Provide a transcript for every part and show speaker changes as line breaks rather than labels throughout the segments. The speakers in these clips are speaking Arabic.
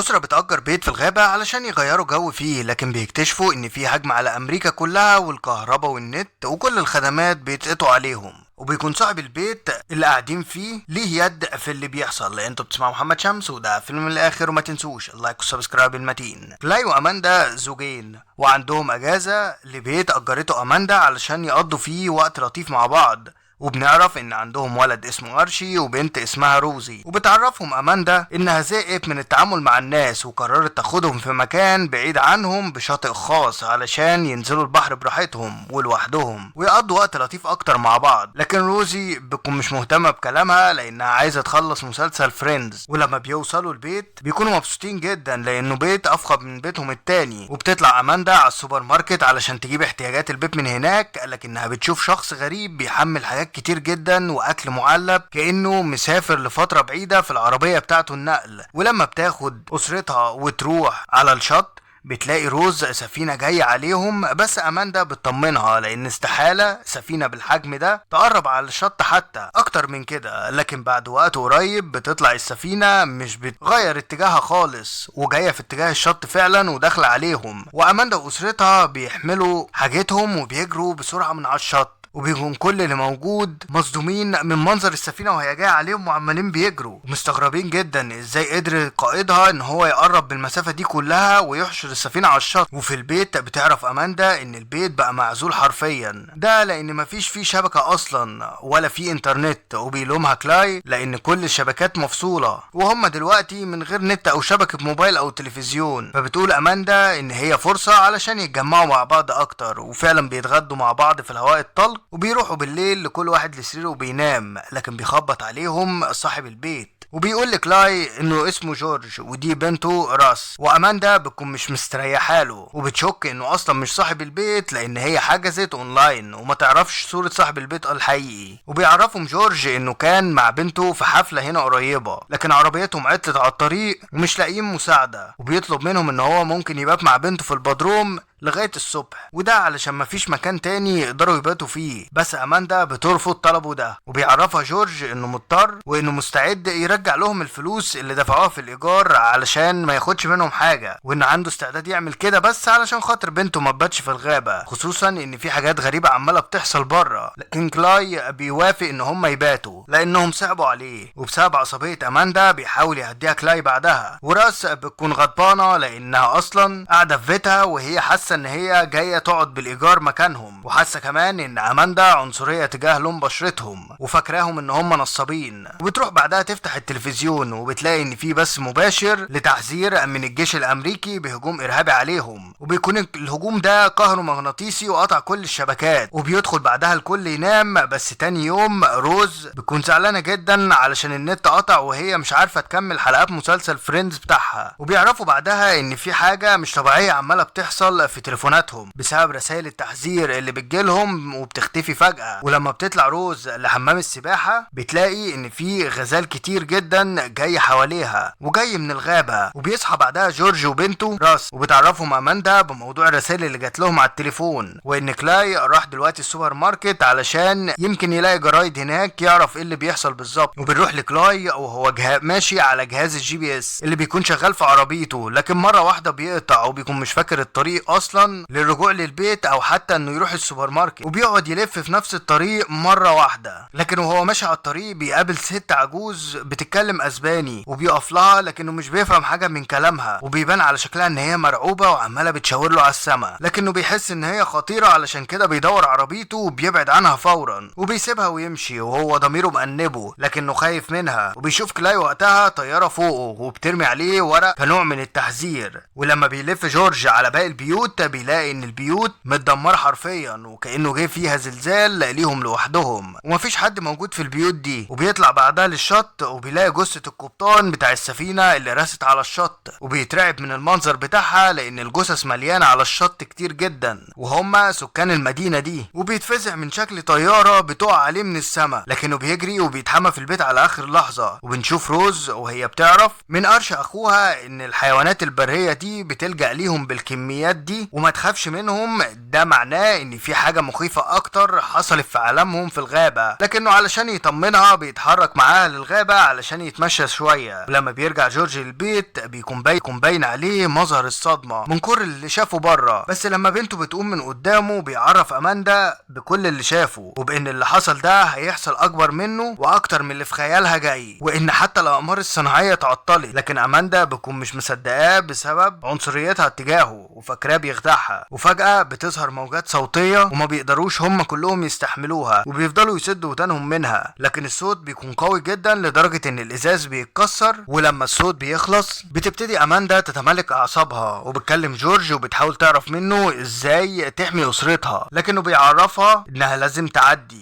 أسرة بتأجر بيت في الغابة علشان يغيروا جو فيه، لكن بيكتشفوا إن في هجمة على أمريكا كلها، والكهرباء والنت وكل الخدمات بيتقطعوا عليهم. وبيكون صاحب البيت اللي قاعدين فيه ليه يد في اللي بيحصل. انتوا بتسمعوا محمد شمس، وده فيلم من الآخر. وما تنسوش اللايك والسبسكرايب المتين. كلاي وأماندا زوجين وعندهم أجازة لبيت أجرته أماندا علشان يقضوا فيه وقت لطيف مع بعض. وبنعرف ان عندهم ولد اسمه ارشي وبنت اسمها روزي، وبتعرفهم اماندا انها زهقت من التعامل مع الناس وقررت تاخدهم في مكان بعيد عنهم بشاطئ خاص علشان ينزلوا البحر براحتهم ولوحدهم ويقضوا وقت لطيف اكتر مع بعض. لكن روزي بتكون مش مهتمة بكلامها لانها عايزة تخلص مسلسل فريندز. ولما بيوصلوا البيت بيكونوا مبسوطين جدا لانه بيت افخم من بيتهم التاني. وبتطلع اماندا على السوبر ماركت علشان تجيب احتياجات البيت من هناك، لكنها بتشوف شخص غريب بيحمل حاجات كتير جدا واكل معلب كأنه مسافر لفترة بعيدة في العربية بتاعته النقل. ولما بتاخد اسرتها وتروح على الشط بتلاقي روز سفينة جاية عليهم، بس أماندا بتطمنها لأن استحالة سفينة بالحجم ده تقرب على الشط حتى أكتر من كده. لكن بعد وقت قريب بتطلع السفينة مش بتغير اتجاهها خالص وجاية في اتجاه الشط فعلا وداخلة عليهم. وأماندا وأسرتها بيحملوا حاجتهم وبيجروا بسرعة من على الشط، وبيكون كل اللي موجود مصدومين من منظر السفينة وهي جاية عليهم وعمالين بيجروا ومستغربين جدا ازاي قدر قائدها ان هو يقرب بالمسافة دي كلها ويحشر السفينة على الشط. وفي البيت بتعرف اماندا ان البيت بقى معزول حرفيا، ده لان مفيش فيه شبكة اصلا ولا فيه انترنت. وبيلومها كلاي لان كل الشبكات مفصولة وهم دلوقتي من غير نت او شبكة موبايل او تلفزيون. فبتقول اماندا ان هي فرصة علشان يتجمعوا مع بعض اكتر، وفعلا بيتغدوا مع بعض في الهواء الطلق وبيروحوا بالليل لكل واحد لسريره وبينام. لكن بيخبط عليهم صاحب البيت وبيقول لكلاي انه اسمه جورج ودي بنته راس. واماندا بتكون مش مستريحه له وبتشك انه اصلا مش صاحب البيت لان هي حجزت اونلاين وما تعرفش صوره صاحب البيت الحقيقي. وبيعرفهم جورج انه كان مع بنته في حفله هنا قريبه، لكن عربيتهم عطلت على الطريق ومش لاقيين مساعده. وبيطلب منهم ان هو ممكن يبات مع بنته في البدروم لغاية الصبح، وده علشان مفيش مكان تاني يقدروا يباتوا فيه. بس اماندا بترفض طلبه ده وبيعرفها جورج انه مضطر وانه مستعد يرجع لهم الفلوس اللي دفعوها في الايجار علشان ما ياخدش منهم حاجة، وانه عنده استعداد يعمل كده بس علشان خاطر بنته ما تباتش في الغابة، خصوصا ان في حاجات غريبة عمالة بتحصل بره. لكن كلاي بيوافق ان هم يباتوا لانهم صعبوا عليه. وبسبب عصبية اماندا بيحاول يهديها كلاي بعدها. وراس بتكون غضبانة لانها اصلا قاعدة في بيتها وهي حاسة ان هي جايه تقعد بالايجار مكانهم، وحاسه كمان ان اماندا عنصريه تجاه لون بشرتهم وفاكراهم ان هم نصابين. وبتروح بعدها تفتح التلفزيون وبتلاقي ان في بث مباشر لتحذير من الجيش الامريكي بهجوم ارهابي عليهم، وبيكون الهجوم ده كهرومغناطيسي وقطع كل الشبكات. وبيدخل بعدها الكل ينام، بس تاني يوم روز بتكون زعلانه جدا علشان النت قطع وهي مش عارفه تكمل حلقات مسلسل فريندز بتاعها. وبيعرفوا بعدها ان في حاجه مش طبيعيه عماله بتحصل في تليفوناتهم بسبب رسائل التحذير اللي بتجيلهم وبتختفي فجأة. ولما بتطلع روز لحمام السباحة بتلاقي ان في غزال كتير جدا جاي حواليها وجاي من الغابة. وبيصحى بعدها جورج وبنته راس وبتعرفهم اماندا بموضوع الرسائل اللي جات لهم على التليفون، وان كلاي راح دلوقتي السوبر ماركت علشان يمكن يلاقي جرايد هناك يعرف ايه اللي بيحصل بالظبط. وبنروح لكلاي وهو ماشي على جهاز الجي بي اس اللي بيكون شغال في عربيته، لكن مرة واحدة بيقطع وبيكون مش فاكر الطريق اصلا للرجوع للبيت او حتى انه يروح السوبر ماركت. وبيقعد يلف في نفس الطريق مرة واحدة، لكن وهو ماشي على الطريق بيقابل ست عجوز بتتكلم اسباني وبيقف لها لكنه مش بيفهم حاجة من كلامها، وبيبان على شكلها ان هي مرعوبة وعمالة بتشاور له على السما، لكنه بيحس ان هي خطيرة علشان كده بيدور عربيته وبيبعد عنها فورا وبيسيبها ويمشي وهو ضميره مأنبه لكنه خايف منها. وبيشوف كلاي وقتها طيارة فوقه وبترمي عليه ورق كنوع من التحذير. ولما بيلف جورج على باقي البيوت بيلاقي ان البيوت متدمره حرفيا وكانه جه فيها زلزال ليهم لوحدهم ومفيش حد موجود في البيوت دي. وبيطلع بعدها للشط وبيلاقي جثه القبطان بتاع السفينه اللي راست على الشط، وبيترعب من المنظر بتاعها لان الجثث مليانه على الشط كتير جدا وهم سكان المدينه دي. وبيتفزع من شكل طياره بتقع عليه من السما، لكنه بيجري وبيتحمى في البيت على اخر لحظه. وبنشوف روز وهي بتعرف من قرش اخوها ان الحيوانات البريه دي بتلجأ ليهم بالكميات دي عادي وما تخافش منهم، ده معناه ان في حاجة مخيفة اكتر حصلت في عالمهم في الغابة. لكنه علشان يطمنها بيتحرك معاها للغابة علشان يتمشى شوية. ولما بيرجع جورج البيت بيكون باين عليه مظهر الصدمة من كل اللي شافه بره. بس لما بنته بتقوم من قدامه بيعرف اماندا بكل اللي شافه، وبان اللي حصل ده هيحصل اكبر منه واكتر من اللي في خيالها جاي، وان حتى الاقمار الصناعية تعطلت. لكن اماندا بتكون مش مصدقاه بسبب عنصريتها اتجاهه وفاكراه بيخدعها. وفجأة بتظهر موجات صوتية وما بيقدروش هم كلهم يستحملوها، وبيفضلوا يسدوا ودانهم منها. لكن الصوت بيكون قوي جدا لدرجة ان الازاز بيتكسر. ولما الصوت بيخلص بتبتدي اماندا تتملك اعصابها وبتكلم جورج وبتحاول تعرف منه ازاي تحمي اسرتها. لكنه بيعرفها انها لازم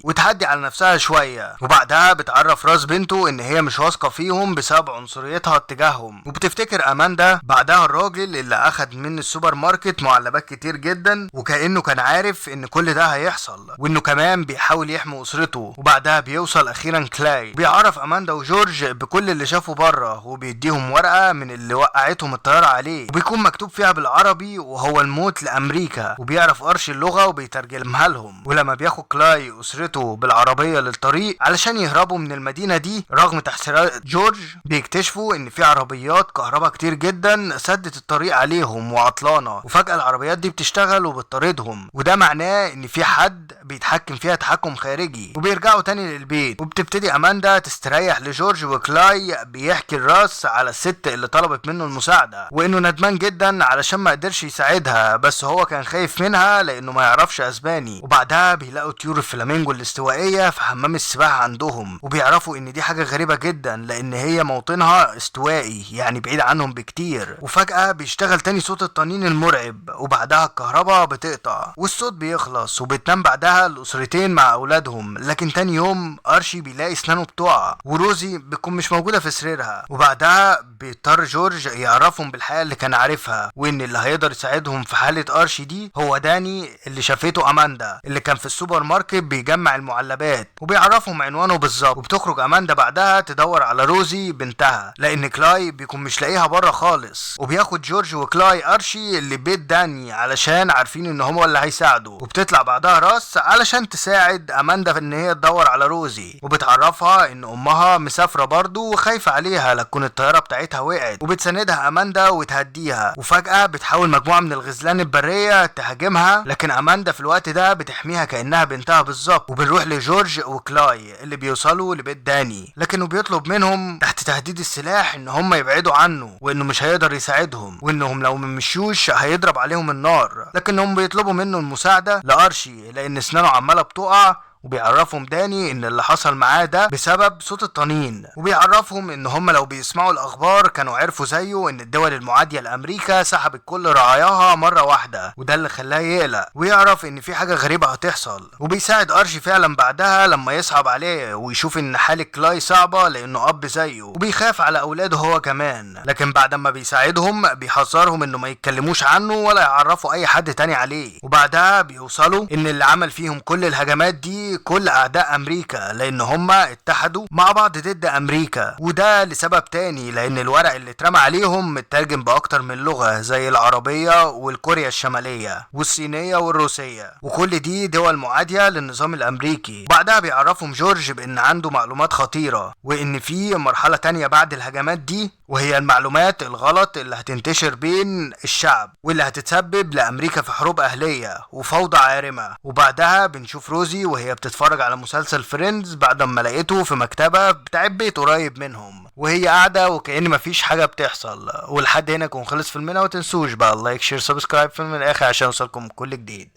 وتعدي على نفسها شوية. وبعدها بتعرف راس بنته ان هي مش واثقة فيهم بسبب عنصريتها اتجاههم. وبتفتكر اماندا بعدها الراجل اللي اخد من السوبر ماركت معلبات كتير جدا، وكأنه كان عارف ان كل ده هيحصل، وانه كمان بيحاول يحمي اسرته. وبعدها بيوصل اخيرا كلاي، بيعرف اماندا وجورج بكل اللي شافه بره، وبيديهم ورقة من اللي وقعتهم الطيارة عليه، وبيكون مكتوب فيها بالعربي وهو الموت لامريكا. وبيعرف ارشي اللغة وبيترجمها لهم. ولما بياخد كلاي اسرته بالعربية للطريق علشان يهربوا من المدينة دي رغم تحذيرات جورج، بيكتشفوا ان في عربيات كهرباء كتير جدا سدت الطريق عليهم وعطلانة. وفجأة العربيات دي بتشتغل وبتطاردهم، وده معناه ان في حد بيتحكم فيها تحكم خارجي. وبيرجعوا تاني للبيت، وبتبتدي اماندا تستريح لجورج. وكلاي بيحكي الراس على الست اللي طلبت منه المساعدة، وانه ندمان جدا علشان ما قدرش يساعدها، بس هو كان خايف منها لانه ما يعرفش اسباني. وبعدها بيلاقوا طيور الفلامينجو الاستوائية في حمام السباحة عندهم، وبيعرفوا ان دي حاجة غريبة جدا لان هي موطنها استوائي يعني بعيد عنهم بكتير. وفجأة بيشتغل تاني صوت الطنين المرعب، وبعدها الكهرباء بتقطع والصوت بيخلص، وبتنام بعدها الاسرتين مع اولادهم. لكن تاني يوم ارشي بيلاقي اسنانه بتقع، وروزي بتكون مش موجودة في سريرها. وبعدها بيضطر جورج يعرفهم بالحقيقة اللي كان عارفها، وان اللي هيقدر يساعدهم في حالة ارشي دي هو داني اللي شافته اماندا اللي كان في السوبر ماركت بيجمع المعلبات. وبيعرفهم عنوانه بالظبط. وبتخرج اماندا بعدها تدور على روزي بنتها لان كلاي بيكون مش لاقيها بره خالص. وبياخد جورج وكلاي ارشي لبيت داني علشان عارفين ان هو اللي هيساعده. وبتطلع بعدها راس علشان تساعد اماندا في ان هي تدور على روزي، وبتعرفها ان امها مسافره برضه وخايفه عليها لكن الطياره بتاعتها وقعت. وبتساندها اماندا وتهديها. وفجاه بتحاول مجموعه من الغزلان البريه تهاجمها، لكن اماندا في الوقت ده بتحميها كانها بنتها بالظبط. وبنروح لجورج وكلاي اللي بيوصلوا لبيت داني، لكنه بيطلب منهم تحت تهديد السلاح ان هم يبعدوا عنه، وانه مش هيقدر يساعدهم، وانهم لو مشوش هيضرب عليهم النار. لكنهم بيطلبوا منه المساعده لارشي لان اسنانه عماله بتقع. وبيعرفهم داني ان اللي حصل معاه ده بسبب صوت الطنين. وبيعرفهم ان هم لو بيسمعوا الاخبار كانوا عرفوا زيه ان الدول المعادية لامريكا سحبت كل رعاياها مرة واحدة، وده اللي خلاه يقلق ويعرف ان في حاجة غريبة هتحصل. وبيساعد ارشي فعلا بعدها لما يصعب عليه ويشوف ان حالة كلاي صعبة لانه اب زيه، وبيخاف على اولاده هو كمان. لكن بعد ما بيساعدهم بيحذرهم انه ما يتكلموش عنه ولا يعرفوا اي حد تاني عليه. وبعدها بيوصلوا ان اللي عمل فيهم كل الهجمات دي كل اعداء امريكا لان هما اتحدوا مع بعض ضد امريكا. وده لسبب تاني لان الورق اللي اترمى عليهم مترجم باكتر من لغة زي العربية والكوريا الشمالية والصينية والروسية، وكل دي دول معادية للنظام الامريكي. وبعدها بيعرفهم جورج بان عنده معلومات خطيرة وان في مرحلة تانية بعد الهجمات دي، وهي المعلومات الغلط اللي هتنتشر بين الشعب واللي هتتسبب لامريكا في حروب اهلية وفوضى عارمة. وبعدها بنشوف روزي وهي بتتفرج على مسلسل فريندز بعد ما لقيته في مكتبة بتاع بيت قريب منهم، وهي قاعدة وكأن مفيش حاجة بتحصل. ولحد هنا يكون خلص فيلمنا. وتنسوش بقى اللايك شير سبسكرايب في الاخر عشان يوصلكم كل جديد.